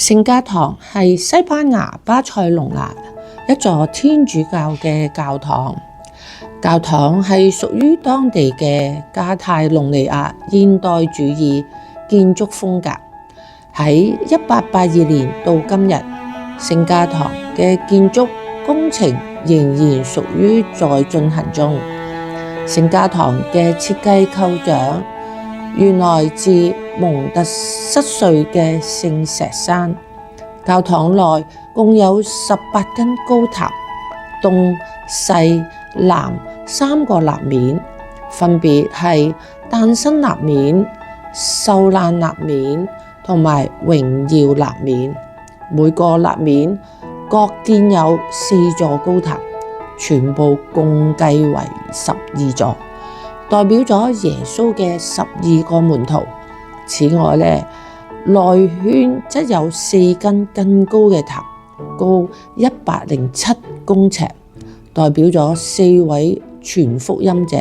聖家堂係西班牙巴塞隆拿一座天主教嘅教堂。教堂係屬於當地嘅加泰隆尼亞現代主義建築風格。喺1882年到今日，聖家堂嘅建築工程仍然屬於在進行中。聖家堂嘅設計構想源來自蒙特瑟瑞嘅聖石山。教堂內共有18根高塔，東西南3個立面，分別係誕生立面、受難立面同埋榮耀立面。每個立面各建有4座高塔，全部共計為12座，代表咗耶穌嘅12個門徒。此外內圈則有4根更高嘅塔，高107公尺，代表咗4位傳福音者。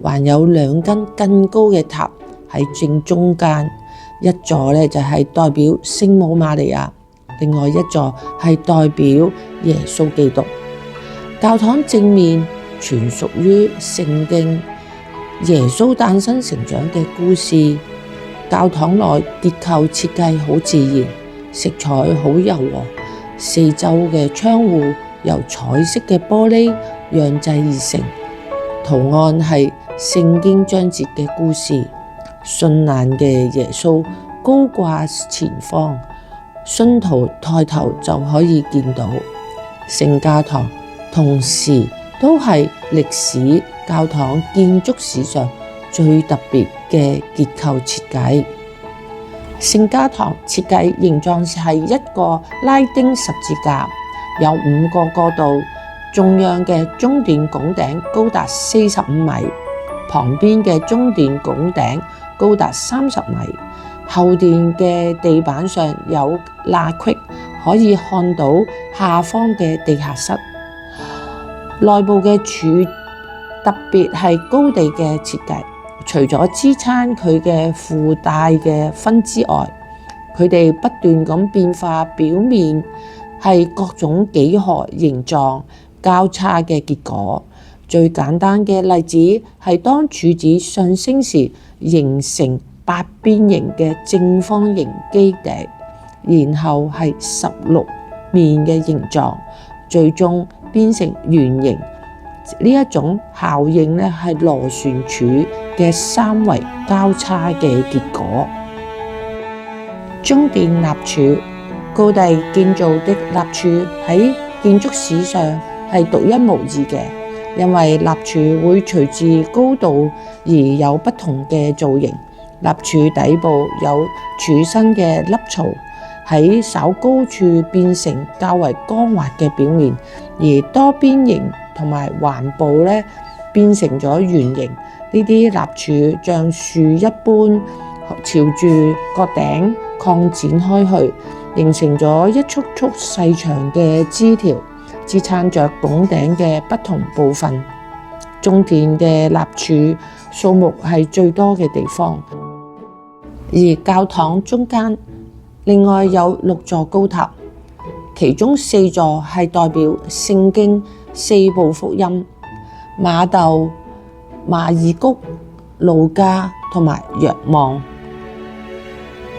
還有2根更高嘅塔喺正中間，一座就係代表聖母瑪利亞，另外一座係代表耶穌基督。教堂正面全屬於聖經耶穌誕生成長嘅故事。教堂內結構設計好自然，色彩好柔和，四周嘅窗戶由彩色嘅玻璃釀製而成，圖案係聖經章節嘅故事。絢爛嘅耶穌高掛前方，信徒抬頭就可以見到。聖家堂同時都係歷史教堂建築史上最特別嘅結構設計。聖家堂設計形狀係一個拉丁十字架，有5個過道，中央嘅中殿拱頂高達45米，旁邊嘅中殿拱頂高達30米，後殿嘅地板上有罅隙，可以看到下方嘅地下室。內部嘅柱特別係高地嘅設計，除咗支撐佢嘅附帶嘅分支外，佢哋不斷咁變化，表面係各種幾何形狀交叉嘅結果。最簡單嘅例子係當柱子上升時，形成8邊形嘅正方形基底，然後係16面嘅形狀，最終變成圓形。呢一種效應係螺旋柱嘅3維交叉嘅結果。中殿立柱，高第建造的立柱喺建築史上係獨一無二嘅，因為立柱會隨住高度而有不同嘅造型。立柱底部有柱身嘅凹槽，喺稍高處變成較為光滑嘅表面，而多邊形同埋環部變成咗圓形。呢啲立柱像樹一般朝住角頂擴展開去，形成咗一束束細長嘅枝條，支撐着拱頂嘅不同部分。中殿嘅立柱數目係最多嘅地方，而教堂中間另外有6座高塔，其中4座係代表聖經4部福音：馬竇、馬爾谷、路加同埋若望。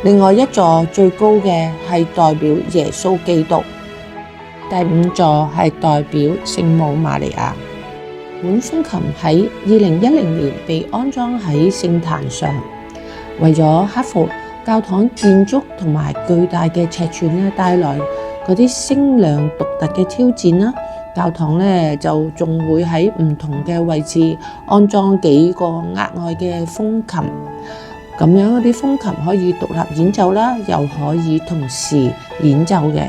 另外一座最高嘅係代表耶穌基督，第5座係代表聖母瑪利亞。管風琴喺2010年被安裝喺聖壇上，為咗克服教堂建築同埋巨大嘅尺寸帶來嗰啲聲量獨特嘅挑戰啦。教堂就仲會喺唔同嘅位置安裝幾個額外嘅風琴，咁樣嗰啲風琴可以獨立演奏啦，又可以同時演奏嘅。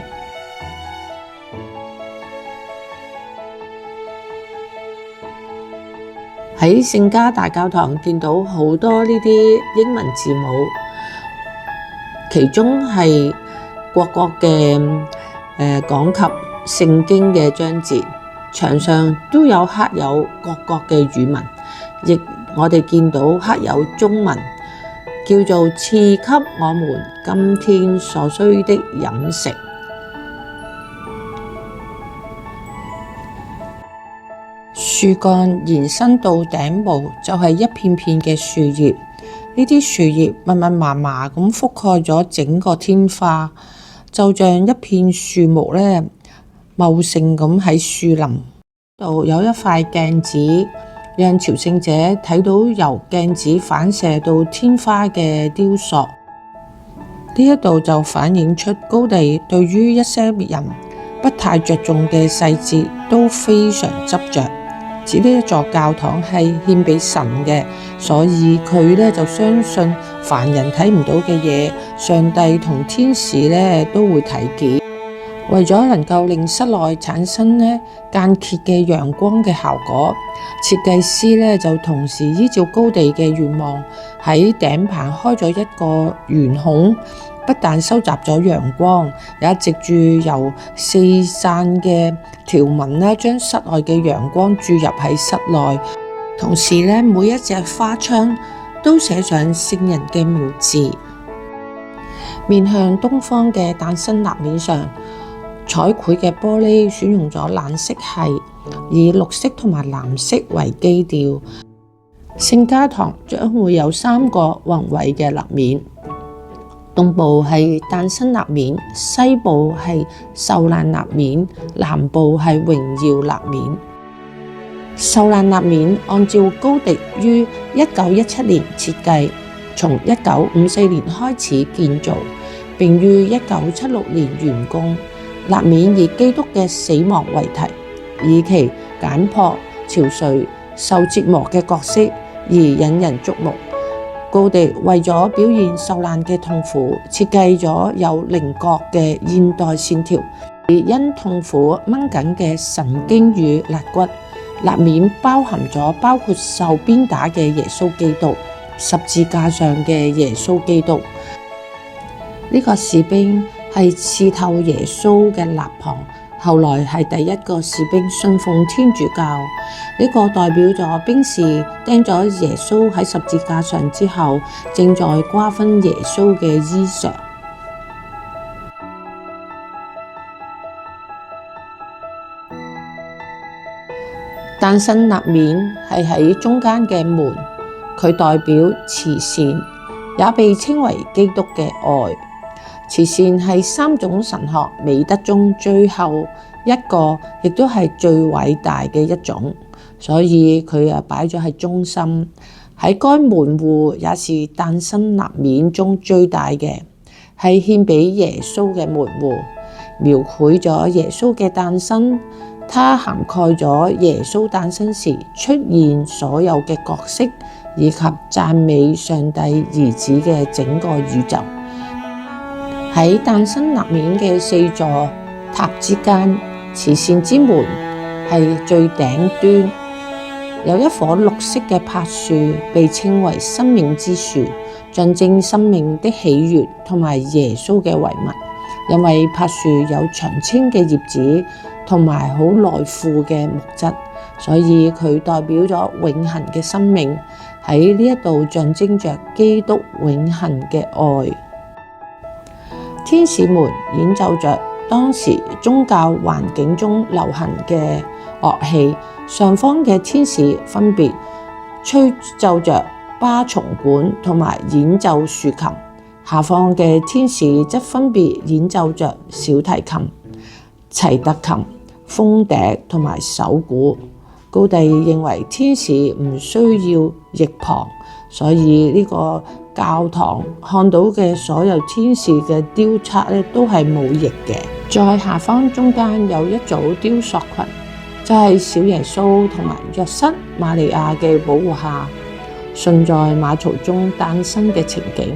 喺聖家大教堂見到好多呢啲英文字母，其中係各國嘅講及聖經嘅章節，牆上都有刻有各國嘅語文，亦我哋見到刻有中文，叫做賜給我們今天所需的飲食。樹幹延伸到頂部就係一片片嘅樹葉，呢啲樹葉密密麻麻咁覆蓋咗整個天花，就像一片樹木呢茂盛咁喺樹林度。有一塊鏡子，讓朝聖者睇到由鏡子反射到天花嘅雕塑。呢一度就反映出高地對於一些人不太着重嘅細節都非常執着。指呢一座教堂係獻俾神嘅，所以佢呢就相信凡人睇唔到嘅嘢，上帝同天使呢都會睇見。為咗能夠令室內產生間歇嘅陽光嘅效果，設計師呢就同時依照高地嘅願望，喺頂棚開咗一個圓孔，不但收集咗陽光，也藉住由四散嘅條紋將室內嘅陽光注入喺室內。同時呢，每一隻花窗都寫上聖人嘅名字。面向東方嘅誕生立面上，彩繪嘅玻璃選用咗冷色系，以綠色同埋藍色為基調。聖家堂將會有3個宏偉嘅立面，東部係誕生立面，西部係受難立面，南部係榮耀立面。受難立面按照高迪於1917年設計，從1954年開始建造，並於1976年完工。立面以基督嘅死亡為題，以其簡樸、憔悴、受折磨嘅角色而引人矚目。高迪為咗表現受難嘅痛苦，設計咗有稜角嘅現代線條，而因痛苦掹緊嘅神經與肋骨。立面包含咗包括受鞭打嘅耶穌基督、十字架上嘅耶穌基督。呢個士兵係刺透耶穌嘅肋旁，後來係第一個士兵信奉天主教。呢個代表咗兵士釘咗耶穌喺十字架上之後，正在瓜分耶穌嘅衣裳。誕生立面係喺中間嘅門，佢代表慈善，也被稱為基督嘅愛。慈善係3種神學美德中最後一個，亦都係最偉大嘅一種，所以佢擺咗喺中心。喺該門戶也是誕生立面中最大嘅，係獻俾耶穌嘅門戶，描繪咗耶穌嘅誕生。它涵蓋咗耶穌誕生時出現所有嘅角色，以及讚美上帝兒子嘅整個宇宙。喺誕生立面嘅4座塔之間，慈善之門係最頂端，有一棵綠色嘅柏樹，被稱為生命之樹，象徵生命的喜悅同埋耶穌嘅遺物。因為柏樹有長青嘅葉子同埋好耐腐嘅木質，所以佢代表咗永恆嘅生命，喺呢一度象徵着基督永恆嘅愛。天使們演奏着當時宗教環境中流行嘅樂器，上方嘅天使分別吹奏着巴松管同埋演奏豎琴，下方嘅天使則分別演奏着小提琴、齊特琴、風笛同埋手鼓。高第認為天使唔需要翼膀，所以呢個教堂看到嘅所有天使嘅雕刻都係冇翼嘅。在下方中間有一組雕塑群，就係小耶穌同埋約瑟、瑪利亞嘅保護下，順在馬槽中誕生嘅情景。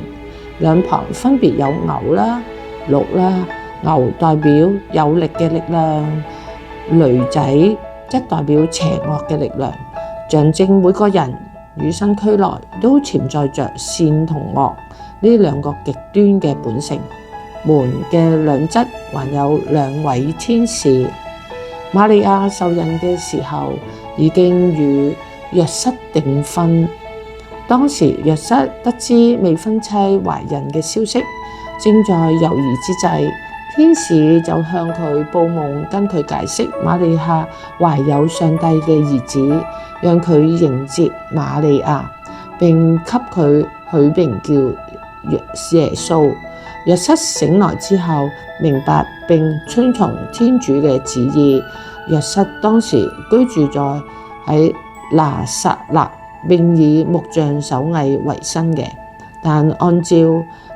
兩旁分別有牛啦、鹿啦，牛代表有力嘅力量，驢仔則代表邪惡嘅力量，象徵每個人與生俱來都潛在着善同惡呢兩個極端嘅本性。門嘅兩側還有2位天使。瑪利亞受孕嘅時候已經與約瑟訂婚，當時約瑟得知未婚妻懷孕嘅消息，正在猶豫之際，天使就向佢報夢，跟佢解釋瑪利亞懷有上帝嘅兒子，讓佢迎接瑪利亞，並給佢取名叫耶穌。約瑟醒來之後，明白並遵從天主嘅旨意。約瑟當時居住喺拿撒勒，並以木匠手藝為生嘅。但按照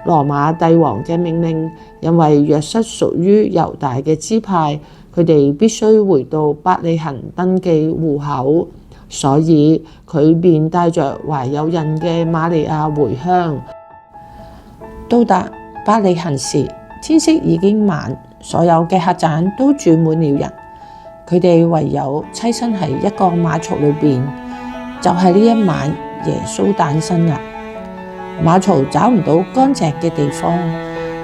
羅馬帝王嘅命令，因為約瑟屬於猶大嘅支派，佢哋必須回到伯利恆登記戶口，所以佢便帶着懷有孕嘅瑪利亞回鄉。到達伯利恆時，天色已經晚，所有嘅客棧都住滿了人，佢哋唯有棲身喺一個馬槽裏邊。就係呢一晚，耶穌誕生啦。馬槽找唔到乾淨嘅地方，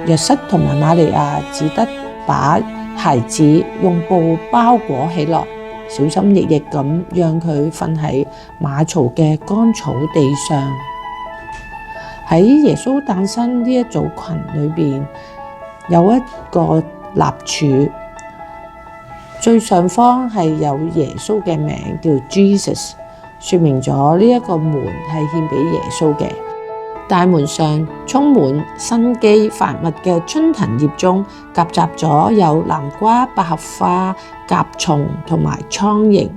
約瑟同埋瑪利亞只得把孩子用布包裹起來，小心翼翼咁讓佢瞓喺馬槽嘅乾草地上。喺耶穌誕生呢一組群裏邊，有一個立柱，最上方係有耶穌嘅名叫 Jesus， 說明咗呢一個門係獻俾耶穌嘅。大門上充滿生機繁密嘅春藤葉中，夾雜咗有南瓜、百合花、甲蟲同埋蒼蠅。